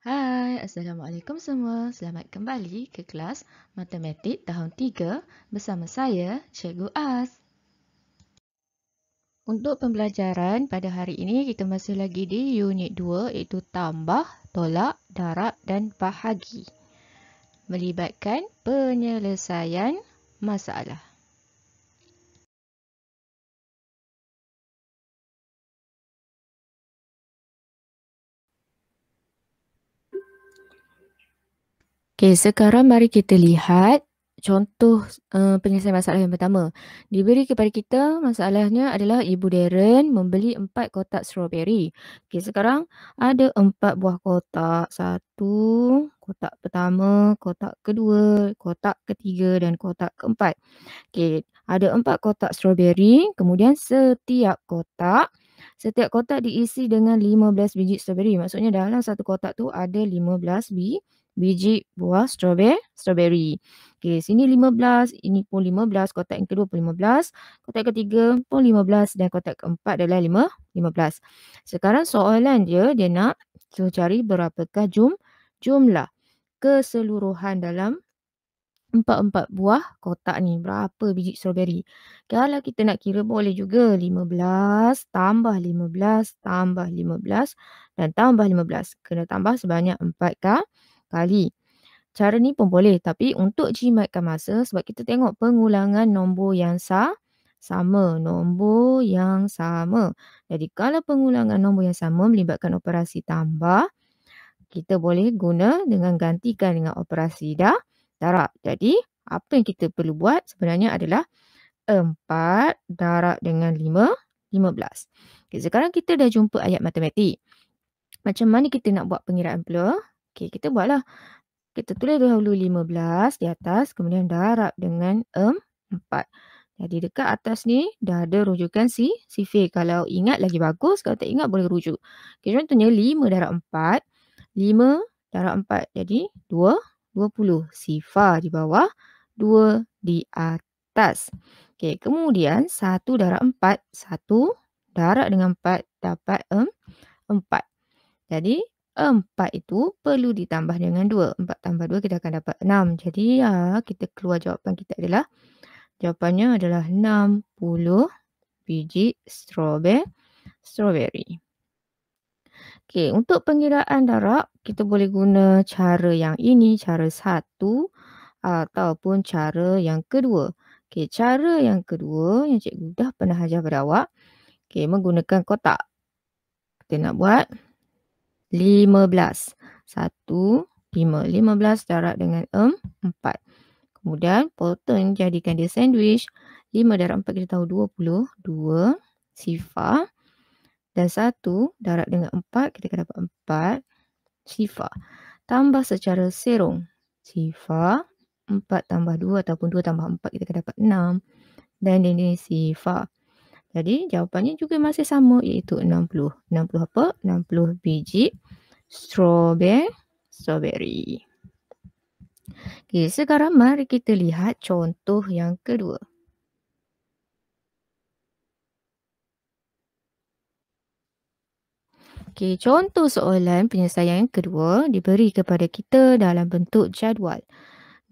Hai, Assalamualaikum semua. Selamat kembali ke kelas Matematik tahun 3 bersama saya, Cikgu Az. Untuk pembelajaran pada hari ini, kita masih lagi di unit 2 iaitu tambah, tolak, darab dan bahagi. Melibatkan penyelesaian masalah. Okey, sekarang mari kita lihat contoh penyelesaian masalah yang pertama. Diberi kepada kita masalahnya adalah Ibu Darren membeli 4 kotak strawberry. Okey, sekarang ada 4 buah kotak. Satu, kotak pertama, kotak kedua, kotak ketiga dan kotak keempat. Okey, ada 4 kotak strawberry, kemudian setiap kotak diisi dengan 15 biji strawberry. Maksudnya dalam satu kotak tu ada 15 biji buah strawberry. Okey, sini 15, ini pun 15, kotak yang kedua pun 15, kotak ketiga pun 15 dan kotak keempat adalah 15. Sekarang soalan dia nak suruh cari berapakah jumlah keseluruhan dalam empat buah kotak ni. Berapa biji strawberry? Kalau kita nak kira boleh juga 15 tambah 15 tambah 15 dan tambah 15. Kena tambah sebanyak 4 kali. Cara ni pun boleh, tapi untuk jimatkan masa sebab kita tengok pengulangan nombor yang sama. Nombor yang sama. Jadi kalau pengulangan nombor yang sama melibatkan operasi tambah, kita boleh guna dengan gantikan dengan operasi darab. Jadi, apa yang kita perlu buat sebenarnya adalah 4 darab dengan 15. Okay, sekarang kita dah jumpa ayat matematik. Macam mana kita nak buat pengiraan pula? Okay, kita buatlah. Kita tulis dahulu 15 di atas, kemudian darab dengan 4. Jadi dekat atas ni dah ada rujukan sifir. Kalau ingat lagi bagus, kalau tak ingat boleh rujuk. Okay, contohnya 5 darab 4. 5 darab 4 jadi 20. Sifar di bawah, 2 di atas. Okay, kemudian 1 darab 4. 1 darab dengan 4 dapat 4. Jadi 4 itu perlu ditambah dengan 2. 4 tambah 2 kita akan dapat 6. Jadi kita keluar jawapan kita adalah, jawapannya adalah 60 biji strawberry. Okey, untuk pengiraan darab, kita boleh guna cara yang ini, cara 1 ataupun cara yang kedua. Okey, cara yang kedua yang cikgu dah pernah ajar pada awak, okey, menggunakan kotak. Kita nak buat 15. 1, 5. 15 darab dengan 4. Kemudian potong jadikan dia sandwich. 5 darab 4 kita tahu 20. 2 sifar. Dan 1 darab dengan 4 kita akan dapat 4 sifar. Tambah secara serong. Sifar. 4 tambah 2 ataupun 2 tambah 4 kita akan dapat 6. Dan ini sifar. Jadi jawapannya juga masih sama iaitu 60. 60 apa? 60 biji strawberry. Okey, sekarang mari kita lihat contoh yang kedua. Okey, contoh soalan penyelesaian yang kedua diberi kepada kita dalam bentuk jadual.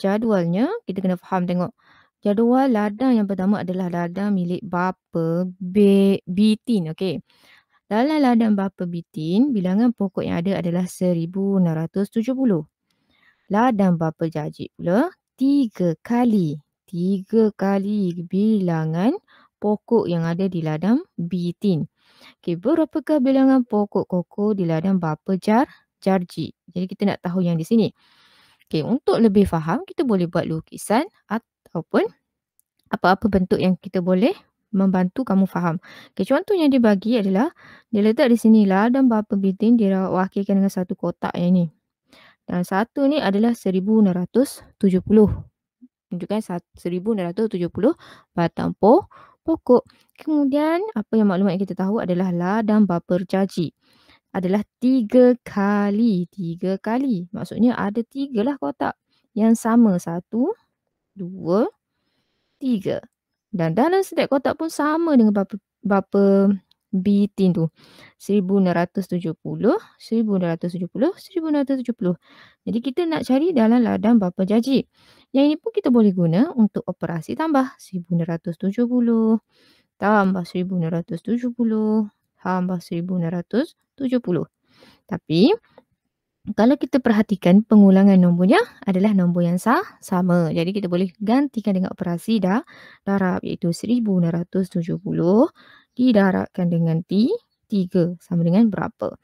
Jadualnya kita kena faham tengok. Jadual ladang yang pertama adalah ladang milik bapa Bitin. Okey. Dalam ladang bapa Bitin, bilangan pokok yang ada adalah 1670. Ladang bapa Jajik pula 3 kali. 3 kali bilangan pokok yang ada di ladang Bitin. Okey, berapakah bilangan pokok koko di ladang bapa Jarji? Jadi kita nak tahu yang di sini. Okey, untuk lebih faham kita boleh buat lukisan ataupun apa-apa bentuk yang kita boleh membantu kamu faham. Okey, contoh yang dibagi adalah dia letak di sini ladang bapa Bitin diwakilkan dengan satu kotak yang ini. Dan satu ni adalah 1670. Tunjukkan 1670 batang pokok. Kemudian apa yang maklumat yang kita tahu adalah ladang bapa Jaji adalah 3 kali. 3 kali. Maksudnya ada 3 lah kotak yang sama. 1, 2, 3. Dan dalam setiap kotak pun sama dengan bapa bitin tu. 1670, 1670, 1670. Jadi kita nak cari dalam ladang berapa jajik. Yang ini pun kita boleh guna untuk operasi tambah. 1670 tambah 1670 tambah 1670. Tapi kalau kita perhatikan pengulangan nombornya adalah nombor yang sama. Jadi kita boleh gantikan dengan operasi darab iaitu 1670 didarabkan dengan 3 sama dengan berapa.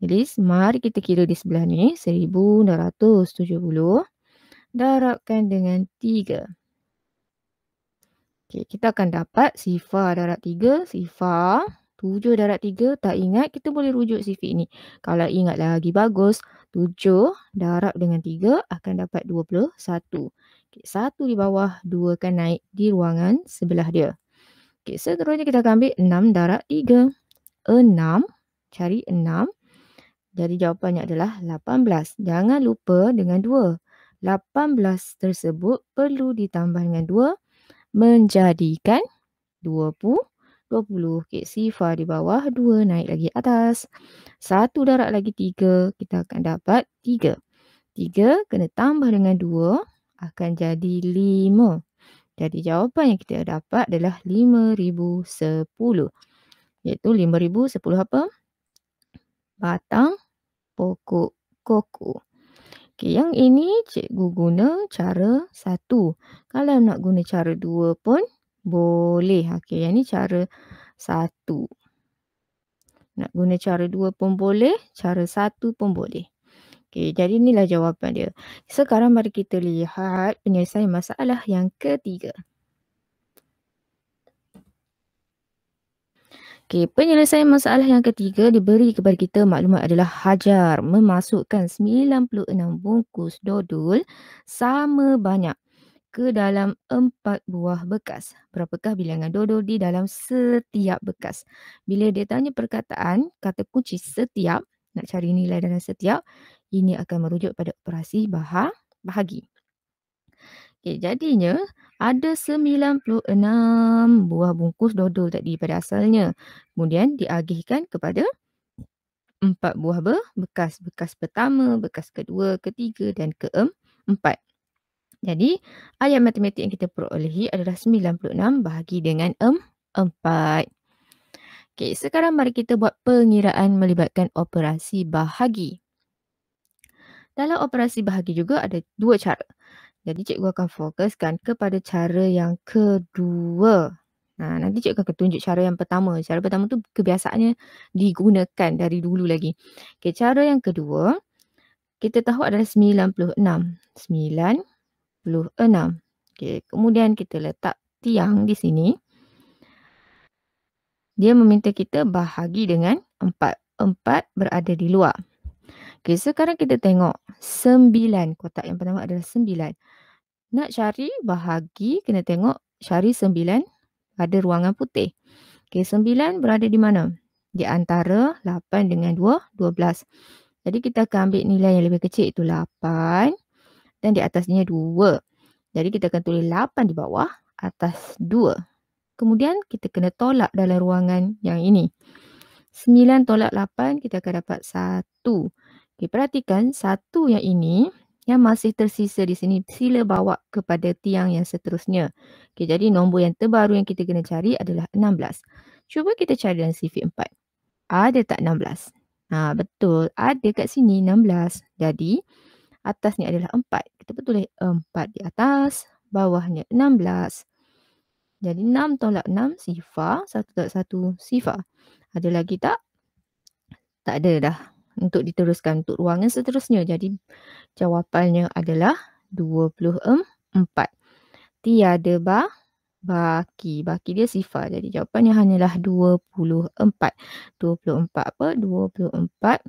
Jadi mari kita kira di sebelah ni 1670 darabkan dengan 3. Okey, kita akan dapat sifar darab 3, sifar 7 darab 3. Tak ingat, kita boleh rujuk sifar ni. Kalau ingat lagi bagus, 7 darab dengan 3 akan dapat 21. Okey, 1 di bawah, 2 akan naik di ruangan sebelah dia. Okey, seterusnya kita akan ambil 6 darab 3. 6, cari 6. Jadi jawapannya adalah 18. Jangan lupa dengan 2. 18 tersebut perlu ditambah dengan 2 menjadikan 20. 20. Okey, sifar di bawah, 2 naik lagi atas. 1 darab lagi 3, kita akan dapat 3. 3 kena tambah dengan 2 akan jadi 5. Jadi jawapan yang kita dapat adalah 5010. Iaitu 5010 apa? Batang pokok koko. Okey, yang ini cikgu guna cara 1. Kalau nak guna cara 2 pun boleh. Okey, yang ni cara 1. Nak guna cara 2 pun boleh, cara 1 pun boleh. Okey, jadi inilah jawapan dia. Sekarang mari kita lihat penyelesaian masalah yang ketiga. Okey, penyelesaian masalah yang ketiga diberi kepada kita maklumat adalah Hajar memasukkan 96 bungkus dodol sama banyak ke dalam 4 buah bekas. Berapakah bilangan dodol di dalam setiap bekas? Bila dia tanya perkataan, kata kunci setiap, nak cari nilai dalam setiap, ini akan merujuk pada operasi bahagi. Okey, jadinya ada 96 buah bungkus dodol tadi pada asalnya. Kemudian diagihkan kepada 4 buah bekas. Bekas pertama, bekas kedua, ketiga dan keempat. Jadi, ayat matematik yang kita perolehi adalah 96 bahagi dengan 4. Okey, sekarang mari kita buat pengiraan melibatkan operasi bahagi. Dalam operasi bahagi juga ada 2 cara. Jadi cikgu akan fokuskan kepada cara yang kedua. Nanti cikgu akan tunjuk cara yang pertama. Cara pertama tu kebiasaannya digunakan dari dulu lagi. Okey, cara yang kedua, kita tahu adalah 96. 96. Okey, kemudian kita letak tiang di sini. Dia meminta kita bahagi dengan 4. 4 berada di luar. Okey, sekarang kita tengok 9. Kotak yang pertama adalah 9. Nak cari bahagi, kena tengok cari 9 pada ruangan putih. Okey, 9 berada di mana? Di antara 8 dengan 2, 12. Jadi kita akan ambil nilai yang lebih kecil iaitu 8 dan di atasnya 2. Jadi kita akan tulis 8 di bawah, atas 2. Kemudian kita kena tolak dalam ruangan yang ini. 9 tolak 8, kita akan dapat 1. Okey, perhatikan 1 yang ini yang masih tersisa di sini, sila bawa kepada tiang yang seterusnya. Okey, jadi nombor yang terbaru yang kita kena cari adalah 16. Cuba kita cari dalam sifar 4. Ada tak 16? Betul. Ada kat sini 16. Jadi, atasnya adalah 4. Kita tulis 4 di atas, bawahnya 16. Jadi 6 tolak 6, sifar. 1 tolak 1, sifar. Ada lagi tak? Tak ada dah. Untuk diteruskan untuk ruangan seterusnya. Jadi jawapannya adalah 24. Tiada baki. Baki dia sifar. Jadi jawapannya hanyalah 24. 24 apa? 24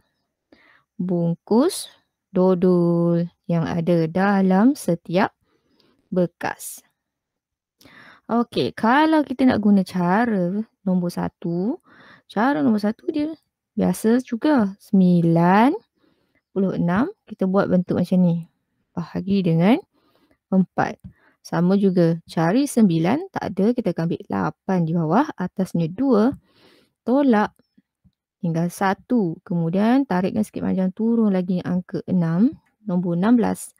bungkus dodol yang ada dalam setiap bekas. Okey, kalau kita nak guna cara nombor 1, cara nombor 1 dia biasa juga. 96, kita buat bentuk macam ni. Bahagi dengan 4. Sama juga, cari 9, tak ada, kita akan ambil 8 di bawah, atasnya 2. tolak, tinggal 1. Kemudian tarikkan sikit panjang, turun lagi angka 6, nombor 16.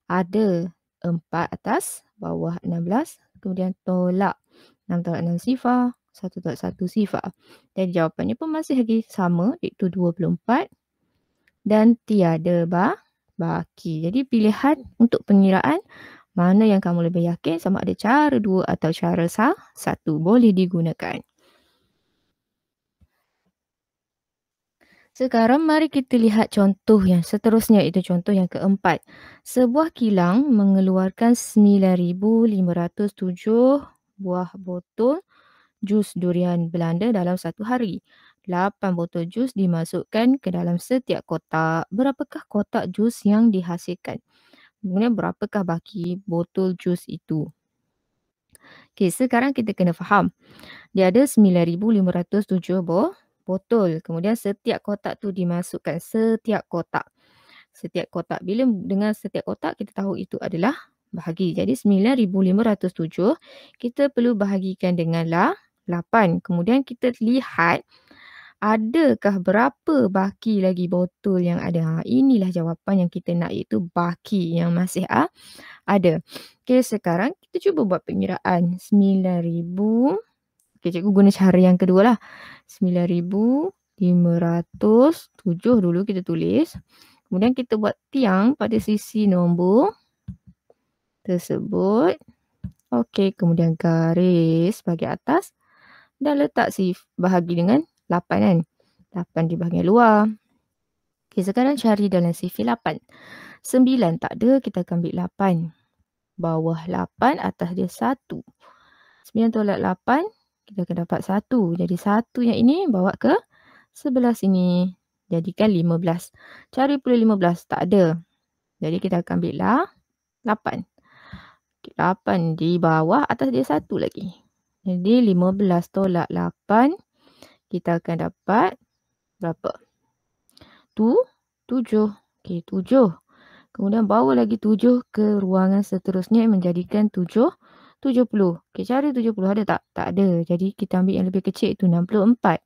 Ada 4 atas, bawah 16, kemudian tolak 6 tolak 6 sifar, 1 tolak 1 sifar. Jadi jawapannya pun masih lagi sama, iaitu 24 dan tiada baki. Jadi pilihan untuk pengiraan mana yang kamu lebih yakin, sama ada cara 2 atau cara 1 boleh digunakan. Sekarang mari kita lihat contoh yang seterusnya, iaitu contoh yang keempat. Sebuah kilang mengeluarkan 9,507 buah botol jus durian Belanda dalam satu hari. 8 botol jus dimasukkan ke dalam setiap kotak. Berapakah kotak jus yang dihasilkan? Kemudian berapakah baki botol jus itu? Okey, sekarang kita kena faham. Dia ada 9,507 botol. Kemudian setiap kotak tu dimasukkan. Setiap kotak. Setiap kotak. Bila dengan setiap kotak, kita tahu itu adalah bahagi. Jadi 9,507 kita perlu bahagikan dengan 8. Kemudian kita lihat adakah berapa baki lagi botol yang ada. Inilah jawapan yang kita nak, iaitu baki yang masih ada. Okey, sekarang kita cuba buat pengiraan. 9,000. Okey, cikgu guna cara yang kedua lah. 9,507 dulu kita tulis. Kemudian kita buat tiang pada sisi nombor tersebut. Okey, kemudian garis bahagian atas. Dan letak bahagi dengan 8 kan. 8 di bahagian luar. Okey, sekarang cari dalam sifir 8. 9 tak ada, kita akan ambil 8. Bawah 8, atas dia 1. 9 tolak 8, kita akan dapat 1. Jadi 1 yang ini bawa ke sebelah sini. Jadikan 15. Cari pula 15, tak ada. Jadi kita akan ambil 8. 8 di bawah, atas dia 1 lagi. Jadi 15 tolak 8, kita akan dapat berapa? 7. Okey, 7. Kemudian bawa lagi 7 ke ruangan seterusnya menjadikan 70. Okey, cari 70 ada tak? Tak ada. Jadi kita ambil yang lebih kecil, itu 64.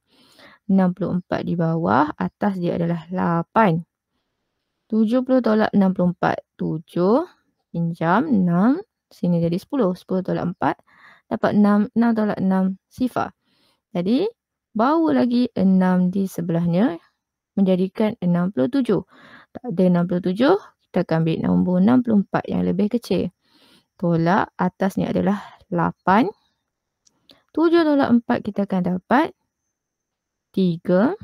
64 di bawah, atas dia adalah 8. 70 tolak 64, 7. Pinjam 6. Sini jadi 10. 10 tolak 4, dapat 6. 6 tolak 6, sifar. Jadi, bawa lagi 6 di sebelahnya, menjadikan 67. Tak ada 67, kita akan ambil nombor 64 yang lebih kecil. Tolak, atasnya adalah 8. 7 tolak 4, kita akan dapat 3.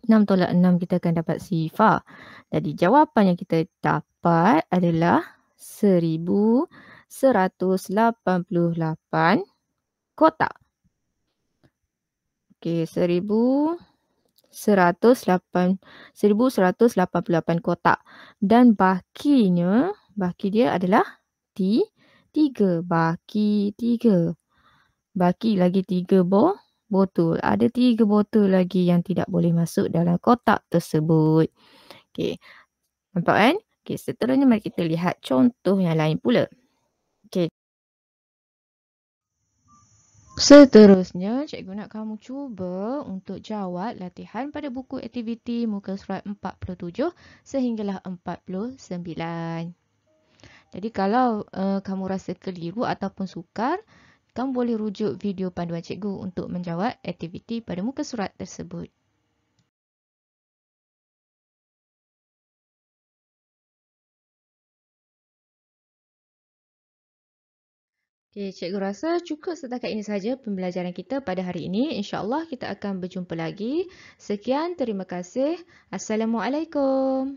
6 tolak 6, kita akan dapat sifar. Jadi jawapan yang kita dapat adalah 1,188 kotak. Okey, 1,188 kotak. Dan baki dia adalah 3. Baki 3. Baki lagi 3 botol. Ada 3 botol lagi yang tidak boleh masuk dalam kotak tersebut. Okey. Nampak kan? Okey, seterusnya mari kita lihat contoh yang lain pula. Okey. Seterusnya, cikgu nak kamu cuba untuk jawab latihan pada buku aktiviti muka surat 47 sehinggalah 49. Jadi kalau kamu rasa keliru ataupun sukar, kamu boleh rujuk video panduan cikgu untuk menjawab aktiviti pada muka surat tersebut. Okey, cikgu rasa cukup setakat ini saja pembelajaran kita pada hari ini. InsyaAllah kita akan berjumpa lagi. Sekian, terima kasih. Assalamualaikum.